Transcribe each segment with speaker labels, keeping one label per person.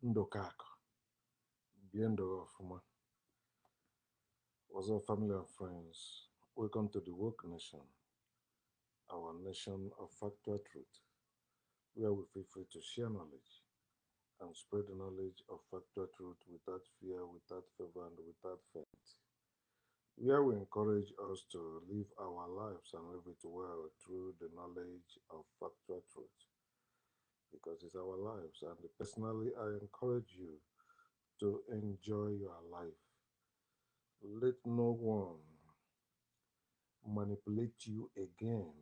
Speaker 1: Ndokako, Biendo Fuma. What's up, family and friends? Welcome to the Woke Nation, our nation of factual truth, where we feel free to share knowledge and spread the knowledge of factual truth without fear, without favor, and without feint. Where we encourage us to live our lives and live it well through the knowledge of factual truth, because it's our lives. And personally, I encourage you to enjoy your life. Let no one manipulate you again,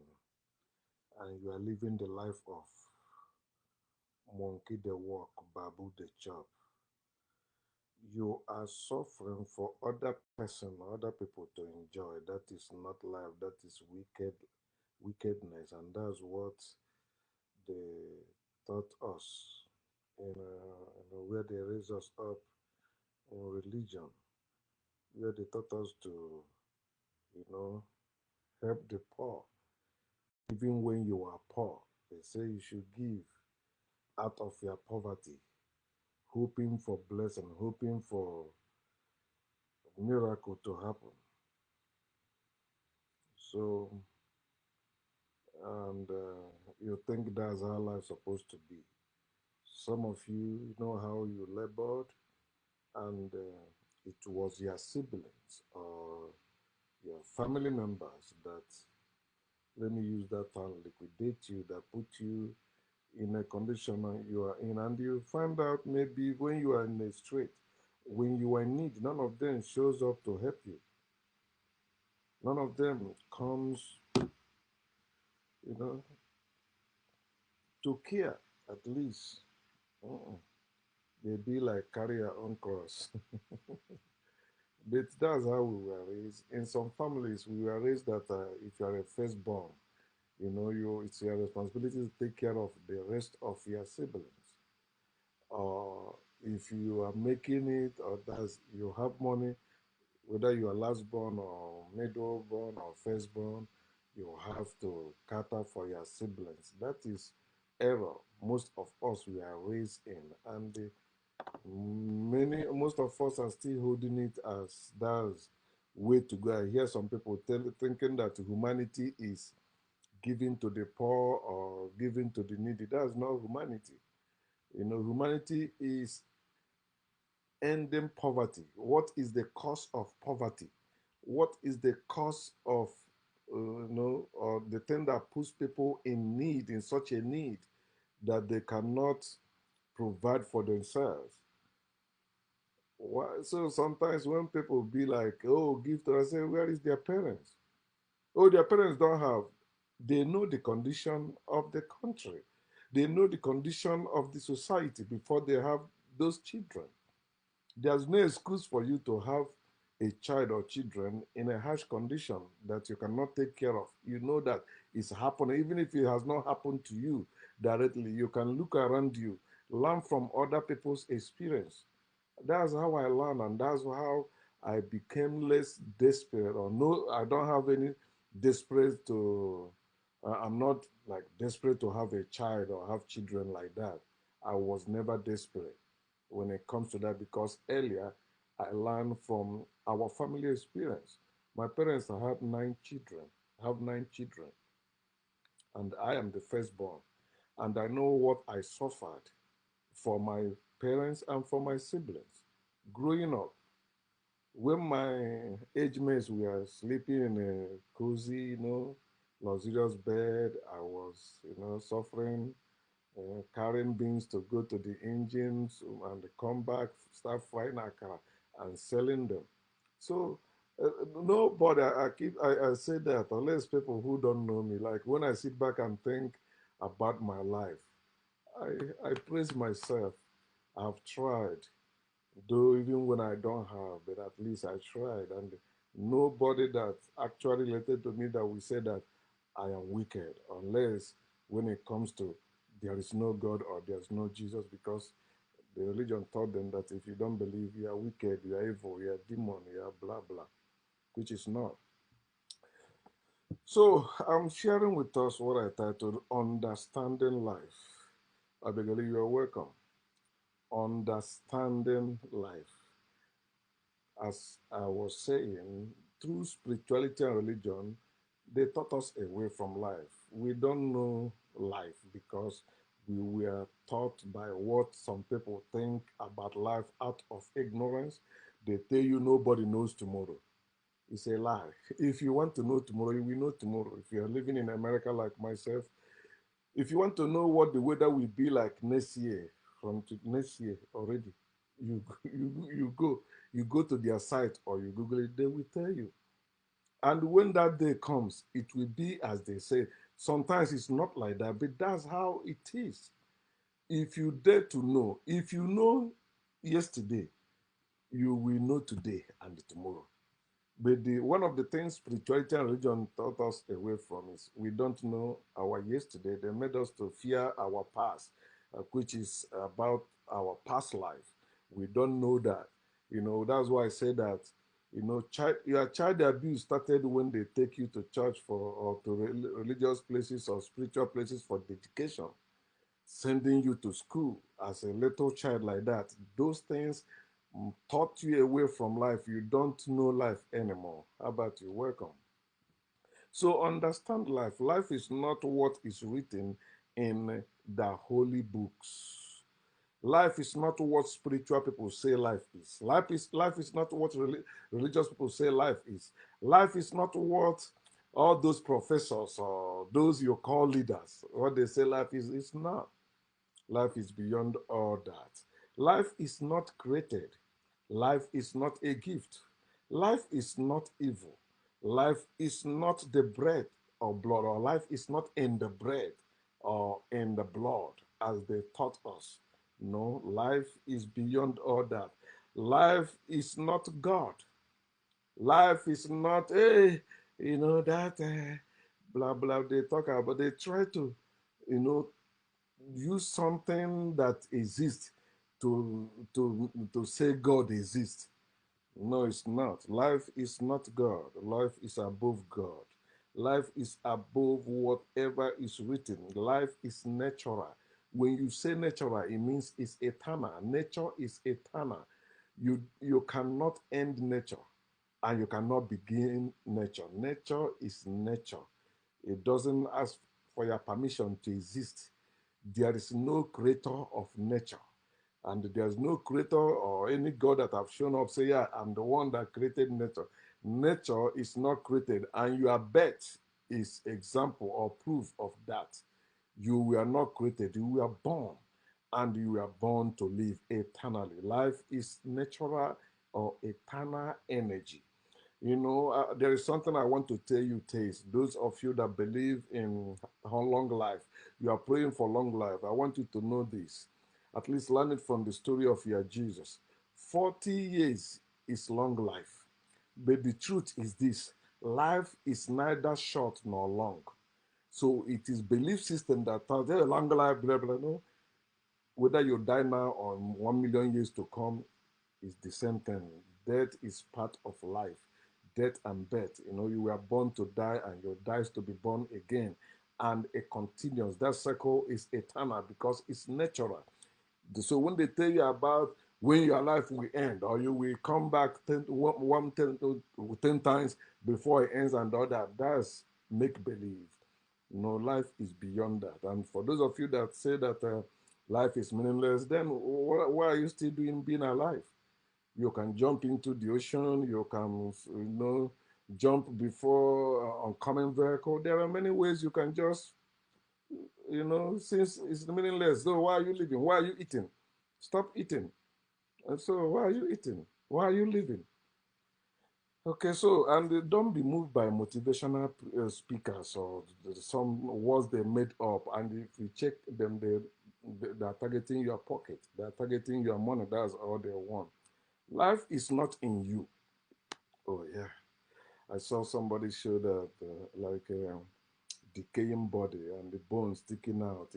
Speaker 1: and you are living the life of monkey the walk, babu the chop. You are suffering for other person, other people to enjoy. That is not life. That is wickedness, and that's what they taught us where they raised us up in religion, where they taught us to, you know, help the poor. Even when you are poor, they say you should give out of your poverty, hoping for blessing, hoping for miracle to happen. So, and you think that's how life's supposed to be. Some of you know how you labored, and it was your siblings or your family members that, let me use that term, liquidate you, that put you in a condition you are in, and you find out maybe when you are in a strait, when you are in need, none of them shows up to help you. None of them comes, you know, to care at least. Uh-uh. They be like carry your own cross. But that's how we were raised. In some families, we were raised that if you are a firstborn, it's your responsibility to take care of the rest of your siblings. Or if you are making it, or does you have money, whether you are last born or middle born or firstborn, you have to cater for your siblings. That is error most of us we are raised in, and most of us are still holding it as that's way to go. I hear some people thinking that humanity is giving to the poor or giving to the needy. That's not humanity. Humanity is ending poverty. What is the cause of poverty? What is the cause of, or the thing that puts people in need, in such a need that they cannot provide for themselves? So sometimes when people be like, oh, give to us, I say, where is their parents? Oh, their parents don't have. They know the condition of the country. They know the condition of the society before they have those children. There's no excuse for you to have a child or children in a harsh condition that you cannot take care of. You know that it's happening, even if it has not happened to you directly. You can look around you, learn from other people's experience. That's how I learned, and that's how I became less desperate. Or no, I don't have any desperate to. I'm not like desperate to have a child or have children like that. I was never desperate when it comes to that because earlier I learned from our family experience. My parents have 9 children, and I am the firstborn, and I know what I suffered for my parents and for my siblings growing up. When my age mates were sleeping in a cozy, luxurious bed, I was, suffering, carrying beans to go to the engines and come back, start frying akara and selling them. So nobody, I say that unless people who don't know me, like when I sit back and think about my life, I praise myself. I've tried. Though even when I don't have, but at least I tried. And nobody that actually related to me that will say that I am wicked, unless when it comes to there is no God or there's no Jesus, because the religion taught them that if you don't believe, you are wicked, you are evil, you are demon, you are blah blah, which is not. So I'm sharing with us what I titled Understanding Life. Abigail, you are welcome. understanding life. As I was saying, through spirituality and religion, they taught us away from life. We don't know life because we were taught by what some people think about life out of ignorance. They tell you nobody knows tomorrow. It's a lie. If you want to know tomorrow, you will know tomorrow. If you are living in America like myself, if you want to know what the weather will be like next year, from next year already, you you go to their site or you Google it, they will tell you. And when that day comes, it will be as they say. Sometimes it's not like that, but that's how it is. If you dare to know, if you know yesterday, you will know today and tomorrow. But one of the things spirituality and religion taught us away from is we don't know our yesterday. They made us to fear our past, which is about our past life. We don't know that. That's why I say that, your child abuse started when they take you to church for or to religious places or spiritual places for dedication, sending you to school as a little child like that. Those things taught you away from life. You don't know life anymore. How about you? Welcome. So understand life. Life is not what is written in the holy books. Life is not what spiritual people say life is. Life is not what religious people say life is. Life is not what all those professors or those you call leaders, what they say life is. It's not. Life is beyond all that. Life is not created. Life is not a gift. Life is not evil. Life is not the bread or blood, or life is not in the bread or in the blood as they taught us. No, life is beyond all that. Life is not God. Life is not, hey, that blah, blah, they talk about, they try to, you know, use something that exists to say God exists. No, it's not. Life is not God. Life is above God. Life is above whatever is written. Life is natural. When you say natural, it means it's eternal. Nature is eternal. You cannot end nature and you cannot begin nature. Nature is nature. It doesn't ask for your permission to exist. There is no creator of nature. And there's no creator or any God that have shown up, say, yeah, I'm the one that created nature. Nature is not created, and your birth is example or proof of that. You were not created, you were born, and you were born to live eternally. Life is natural or eternal energy. There is something I want to tell you, Taste. Those of you that believe in long life, you are praying for long life. I want you to know this. At least learn it from the story of your Jesus. 40 years is long life. But the truth is this: life is neither short nor long. So it is belief system that tells you long life, blah, blah, no. Whether you die now or 1 million years to come, is the same thing. Death is part of life. Death and birth. You were born to die and you dies to be born again. And it continues. That cycle is eternal because it's natural. So when they tell you about when your life will end or you will come back 10 times before it ends and all that, that's make believe. Life is beyond that. And for those of you that say that life is meaningless, then why are you still doing being alive? You can jump into the ocean. You can, jump before oncoming vehicle. There are many ways you can just, since it's meaningless. So why are you living? Why are you eating? Stop eating. And so why are you eating? Why are you living? Okay, so and don't be moved by motivational speakers or some words they made up. And if you check them, they are targeting your pocket. They are targeting your money. That's all they want. Life is not in you. Oh yeah, I saw somebody show that like a decaying body and the bones sticking out.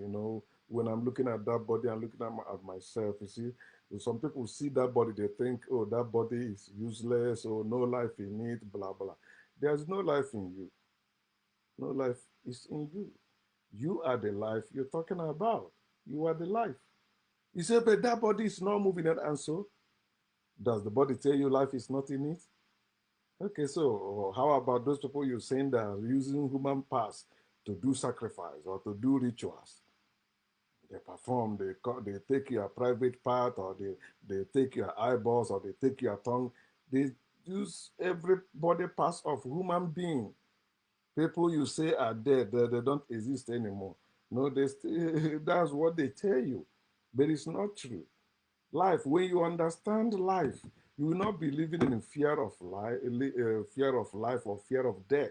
Speaker 1: When I'm looking at that body, I'm looking at myself. You see, some people see that body, they think, oh, that body is useless or no life in it, blah blah. There's no life in you. No life is in you. You are the life you're talking about. You are the life. You say, but that body is not moving. And so, does the body tell you life is not in it? Okay, so how about those people you're saying that are using human parts to do sacrifice or to do rituals? They perform, they take your private part, or they take your eyeballs, or they take your tongue. They use every body parts of human being. People you say are dead, they don't exist anymore. No, they that's what they tell you. But it's not true. Life, when you understand life, you will not be living in fear of life or fear of death.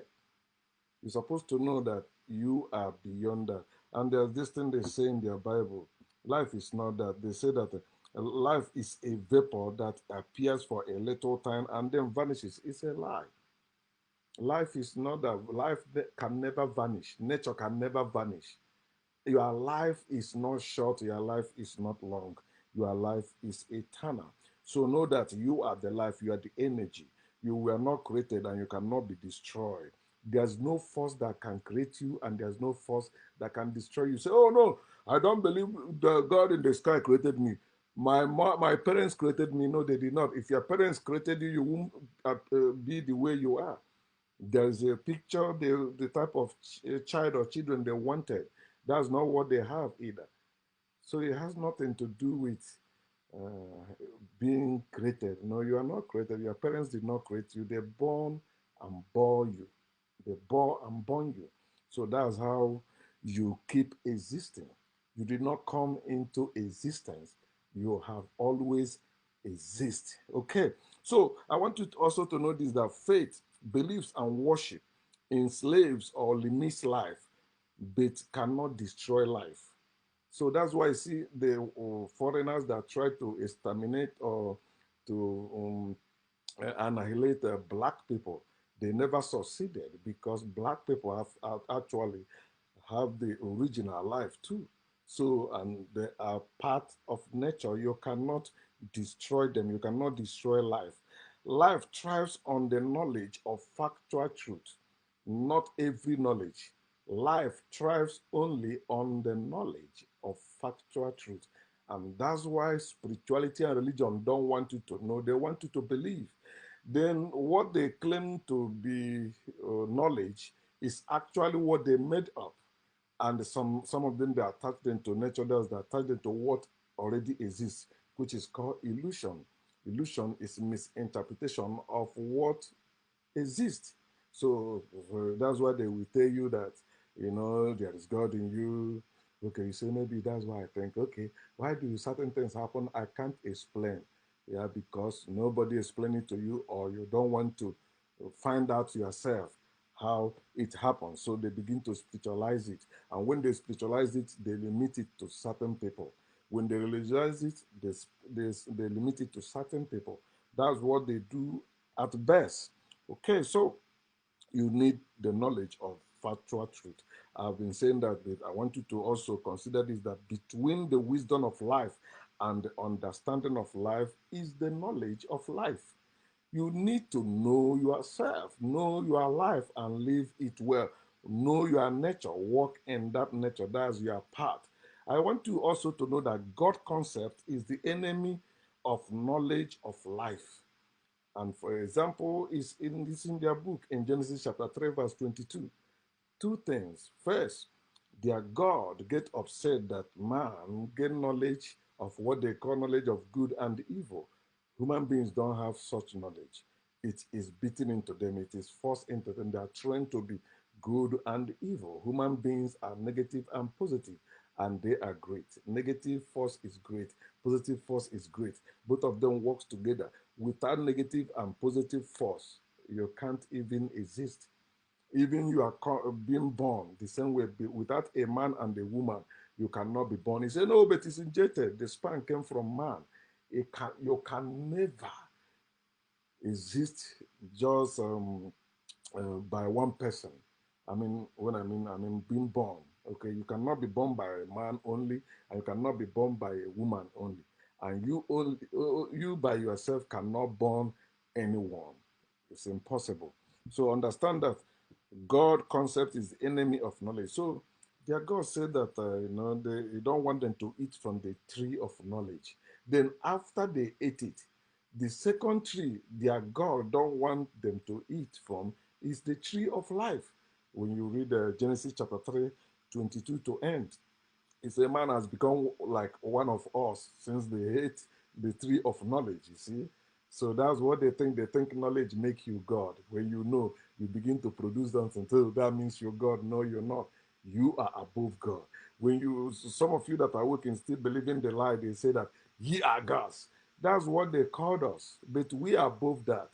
Speaker 1: You're supposed to know that you are beyond that. And there's this thing they say in their Bible. Life is not that. They say that life is a vapor that appears for a little time and then vanishes. It's a lie. Life is not that. Life can never vanish. Nature can never vanish. Your life is not short, your life is not long, your life is eternal. So know that you are the life, you are the energy. You were not created and you cannot be destroyed. There's no force that can create you, and there's no force that can destroy you. Say, oh no, I don't believe the God in the sky created me. My parents created me. No, they did not. If your parents created you, you won't be the way you are. There's a picture, the type of child or children they wanted. That's not what they have either. So it has nothing to do with being created. No, you are not created. Your parents did not create you. They born and bore you. They bore and born you. So that's how you keep existing. You did not come into existence. You have always exist. Okay. So I want you to also to notice that faith, beliefs, and worship enslaves or limits life, but cannot destroy life. So that's why I see the foreigners that try to exterminate or to annihilate black people. They never succeeded because black people have actually have the original life too. So, and they are part of nature. You cannot destroy them. You cannot destroy life. Life thrives on the knowledge of factual truth, not every knowledge. Life thrives only on the knowledge of factual truth. And that's why spirituality and religion don't want you to know, they want you to believe. Then what they claim to be knowledge is actually what they made up. And some of them they attach them to nature, others they attach them to what already exists, which is called illusion. Illusion is misinterpretation of what exist. So that's why they will tell you that, there is God in you. Okay, you say maybe that's why I think, okay, why do certain things happen? I can't explain. Yeah, because nobody explained it to you, or you don't want to find out yourself how it happens. So they begin to spiritualize it. And when they spiritualize it, they limit it to certain people. When they religionize it, they limit it to certain people. That's what they do at best. Okay, so you need the knowledge of factual truth. I've been saying that, but I want you to also consider this, that between the wisdom of life and the understanding of life is the knowledge of life. You need to know yourself, know your life, and live it well. Know your nature, walk in that nature. That's your path. I want you also to know that God concept is the enemy of knowledge of life. And for example, is in this in their book in Genesis chapter 3, verse 22. Two things. First, their God get upset that man get knowledge of what they call knowledge of good and evil. Human beings don't have such knowledge. It is beaten into them, it is forced into them. They are trained to be good and evil. Human beings are negative and positive, and they are great. Negative force is great, positive force is great. Both of them works together. Without negative and positive force, you can't even exist. Even you are being born the same way, without a man and a woman, you cannot be born. He said, no, but it's injected. The sperm came from man. You can never exist just by one person. I mean being born. Okay, you cannot be born by a man only, and you cannot be born by a woman only. And you by yourself cannot born anyone. It's impossible. So understand that God concept is the enemy of knowledge. So Their God said that they don't want them to eat from the tree of knowledge. Then after they ate it, the second tree their God don't want them to eat from is the tree of life. When you read Genesis chapter 3, 22 to end, it's a man has become like one of us since they hate the tree of knowledge, you see. So that's what they think. They think knowledge make you God. When you know, you begin to produce something. So that means you're God. No, you're not. You are above God. When you, some of you that are working still believe in the lie, they say that ye are gods. That's what they called us. But we are above that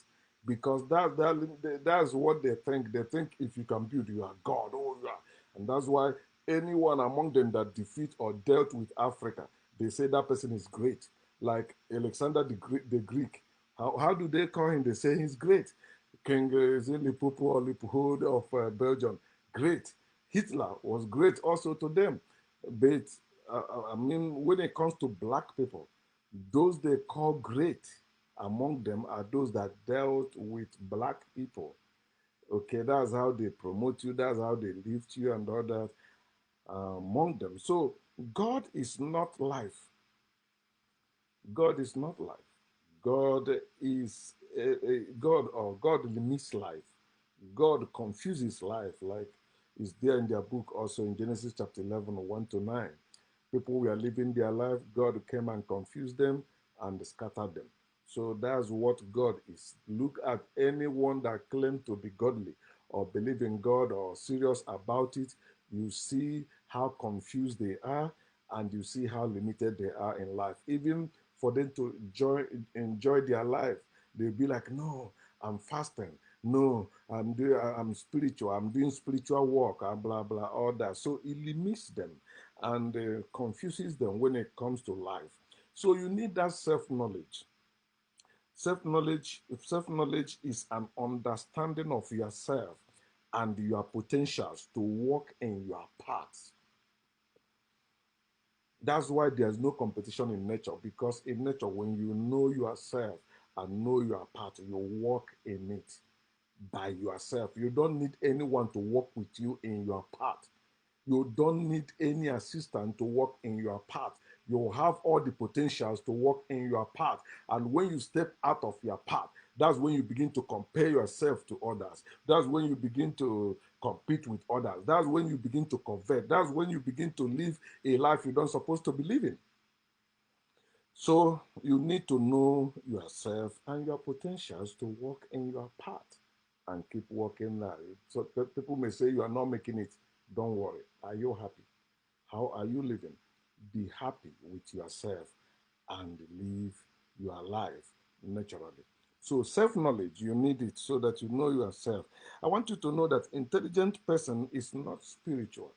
Speaker 1: because that's what they think. They think if you can build, you are God. Oh, you are. And that's why anyone among them that defeat or dealt with Africa, they say that person is great. Like Alexander the Greek. How do they call him? They say he's great. King Lipopo or Leopold of Belgium, great. Hitler was great also to them. But I mean, when it comes to black people, those they call great among them are those that dealt with black people. Okay, that's how they promote you, that's how they lift you, and all that among them. So God is not life. God is not life. God is God, or God limits life. God confuses life, like is there in their book also in Genesis chapter 11, 1 to 9. People were living their life, God came and confused them and scattered them. So that's what God is. Look at anyone that claims to be godly or believe in God or serious about it, you see how confused they are and you see how limited they are in life. Even for them to enjoy their life, they'll be like, no, I'm fasting. No, I'm spiritual. I'm doing spiritual work and blah blah all that. So it limits them and confuses them when it comes to life. So you need that self knowledge. Self knowledge is an understanding of yourself and your potentials to walk in your path. That's why there's no competition in nature, because in nature, when you know yourself and know your path, you walk in it by yourself. You don't need anyone to walk with you in your path. You don't need any assistant to walk in your path. You have all the potentials to walk in your path. And when you step out of your path, that's when you begin to compare yourself to others. That's when you begin to compete with others. That's when you begin to convert. That's when you begin to live a life you don't supposed to be living. So you need to know yourself and your potentials to walk in your path and keep walking that. So people may say you are not making it. Don't worry. Are you happy? How are you living? Be happy with yourself and live your life naturally. So self-knowledge, you need it so that you know yourself. I want you to know that intelligent person is not spiritual.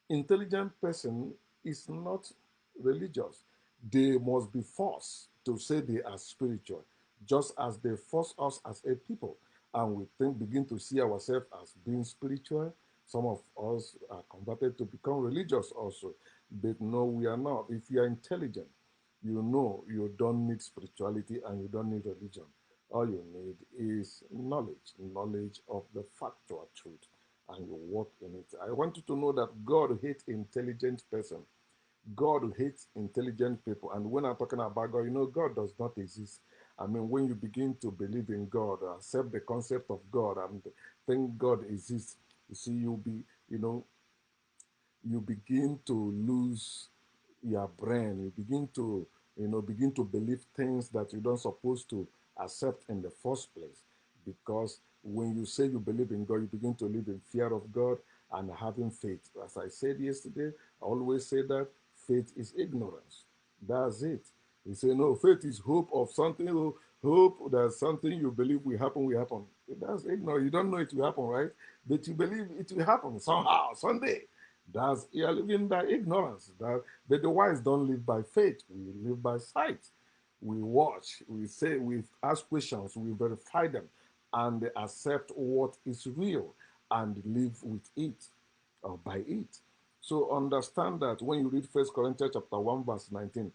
Speaker 1: Intelligent person is not religious. They must be forced to say they are spiritual, just as they force us as a people. And we think, begin to see ourselves as being spiritual. Some of us are converted to become religious also. But no, we are not. If you are intelligent, you know you don't need spirituality and you don't need religion. All you need is knowledge of the factual truth, and you walk in it. I want you to know that God hates intelligent person. God hates intelligent people. And when I'm talking about God, you know, God does not exist. I mean, when you begin to believe in God, accept the concept of God, and think God exists, you see, you know, you begin to lose your brain. You begin to, begin to believe things that you don't supposed to accept in the first place. Because when you say you believe in God, you begin to live in fear of God and having faith. As I said yesterday, I always say that faith is ignorance. That's it. You say, no, faith is hope of something. Hope that something you believe will happen, will happen. That's ignorance. You don't know it will happen, right? But you believe it will happen somehow, someday. That's, you are living by ignorance. But the wise don't live by faith. We live by sight. We watch, we say, we ask questions, we verify them, and accept what is real and live with it or by it. So understand that when you read First Corinthians chapter 1, verse 19,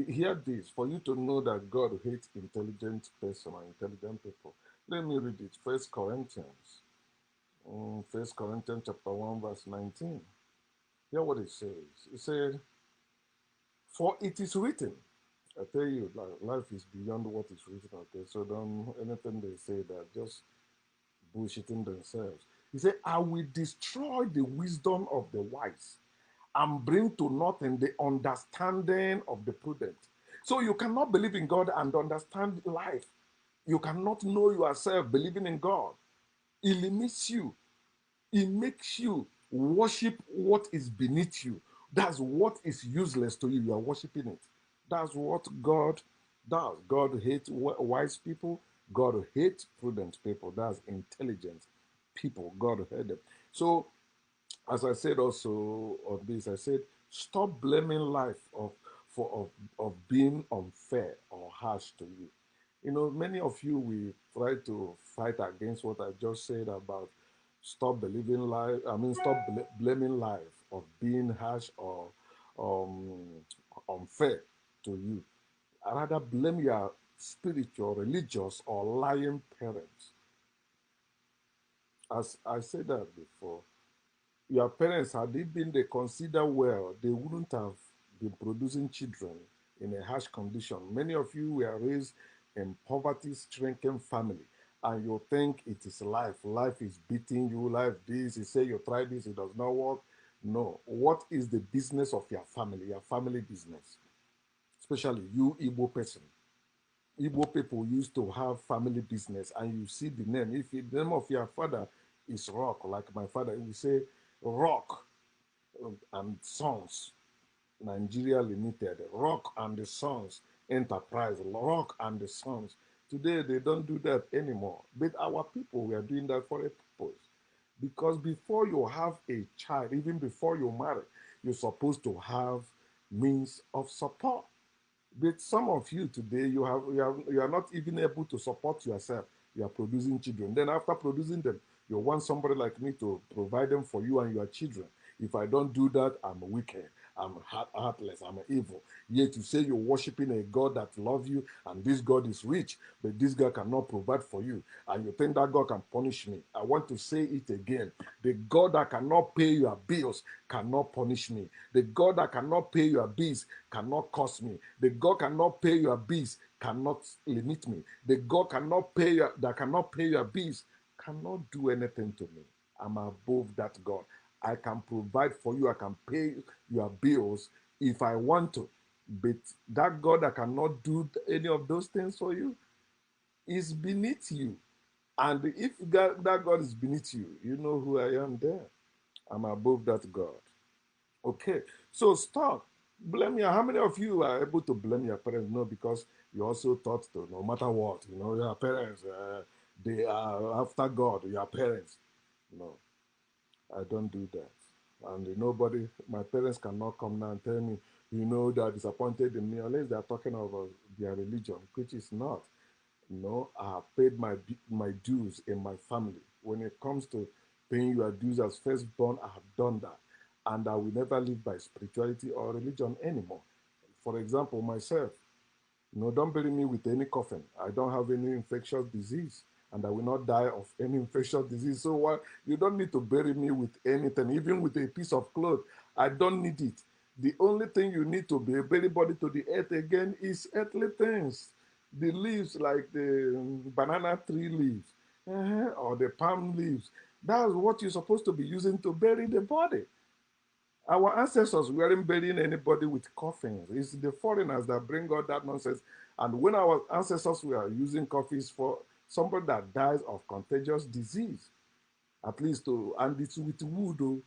Speaker 1: hear this for you to know that God hates intelligent person or intelligent people. Let me read it. First Corinthians chapter 1, verse 19. Hear what it says. It said, "For it is written." I tell you, life is beyond what is written out there. So don't anything they say that just bullshitting themselves. He said, "I will destroy the wisdom of the wise and bring to nothing the understanding of the prudent." So you cannot believe in God and understand life. You cannot know yourself believing in God. It limits you. It makes you worship what is beneath you. That's what is useless to you. You are worshiping it. That's what God does. God hates wise people. God hates prudent people. That's intelligent people. God hates them. So as I said also on this, I said, stop blaming life of being unfair or harsh to you. You know, many of you we try to fight against what I just said about stop believing life. I mean, stop blaming life of being harsh or um, unfair to you. I rather blame your spiritual, religious, or lying parents. As I said that before, your parents, had they been they consider well, they wouldn't have been producing children in a harsh condition. Many of you were raised in poverty-stricken family, and you think it is life. Life is beating you. Life this. You say you try this, it does not work. No. What is the business of your family? Your family business, especially you Igbo person. Igbo people used to have family business, and you see the name. If the name of your father is Rock, like my father, we say Rock and Sons, Nigeria Limited, Rock and the Sons Enterprise, Rock and the Sons. Today they don't do that anymore. But our people we are doing that for a purpose. Because before you have a child, even before you marry, you're supposed to have means of support. But some of you today, you are not even able to support yourself. You are producing children. Then after producing them, you want somebody like me to provide them for you and your children. If I don't do that, I'm wicked. I'm heartless. I'm evil. Yet you say you're worshiping a God that loves you and this God is rich, but this God cannot provide for you. And you think that God can punish me. I want to say it again. The God that cannot pay your bills cannot punish me. The God that cannot pay your bills cannot curse me. The God cannot pay your bills cannot limit me. The God that cannot pay your bills cannot do anything to me. I'm above that God. I can provide for you. I can pay your bills if I want to. But that God that cannot do any of those things for you is beneath you. And if that God is beneath you, you know who I am there. I'm above that God. Okay, so stop. Blame your. How many of you are able to blame your parents? No, because you also taught to no matter what, your parents, they are after God, your parents. No, I don't do that. And nobody, my parents cannot come now and tell me, they are disappointed in me unless they are talking about their religion, which is not. No, I have paid my dues in my family. When it comes to paying your dues as firstborn, I have done that. And I will never live by spirituality or religion anymore. For example, myself, don't bury me with any coffin. I don't have any infectious disease, and I will not die of any infectious disease. So why you don't need to bury me with anything, even with a piece of cloth. I don't need it. The only thing you need to bury body to the earth again is earthly things. The leaves, like the banana tree leaves, or the palm leaves. That's what you're supposed to be using to bury the body. Our ancestors weren't burying anybody with coffins. It's the foreigners that bring all that nonsense. And when our ancestors were using coffins for somebody that dies of contagious disease, at least and it's with wood,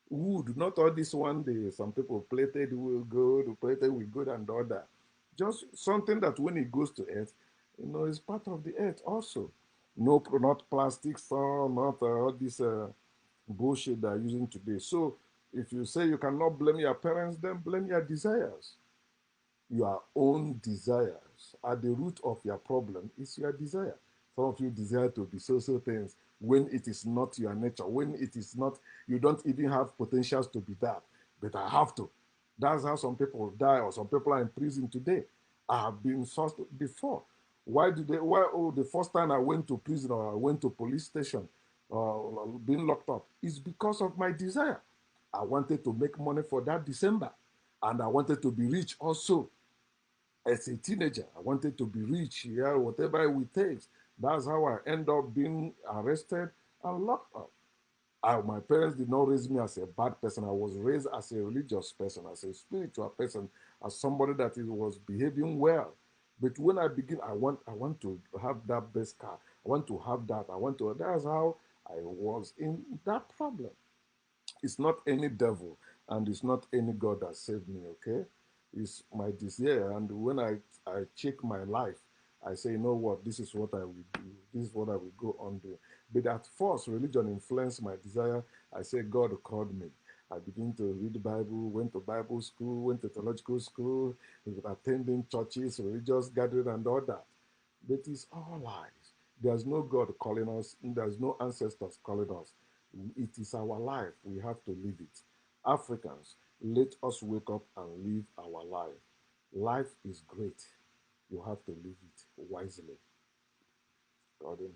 Speaker 1: wood, not all this one day. Some people plated with gold, plated with gold and all that. Just something that when it goes to earth, is part of the earth also. No, not plastic, so not all this bullshit they're using today. So if you say you cannot blame your parents, then blame your desires. Your own desires. At the root of your problem is your desire. Some of you desire to be so things when it is not your nature, when it is not, you don't even have potentials to be that. But I have to. That's how some people die, or some people are in prison today. I have been sourced before. Why, the first time I went to prison or I went to police station, being locked up, is because of my desire. I wanted to make money for that December. And I wanted to be rich also. As a teenager, I wanted to be rich, yeah, whatever it takes. That's how I end up being arrested and locked up. My parents did not raise me as a bad person. I was raised as a religious person, as a spiritual person, as somebody that was behaving well. But when I begin, I want to have that best car. I want to have that. I want to. That's how I was in that problem. It's not any devil and it's not any God that saved me, okay? It's my desire. And when I check my life, I say, you know what, this is what I will do. This is what I will go on doing. But at first, religion influenced my desire. I say, God called me. I begin to read the Bible, went to Bible school, went to theological school, attending churches, religious gathering, and all that. But it's all lies. There's no God calling us, there's no ancestors calling us. It is our life. We have to live it. Africans, let us wake up and live our life. Life is great. You have to live it wisely. Gordon.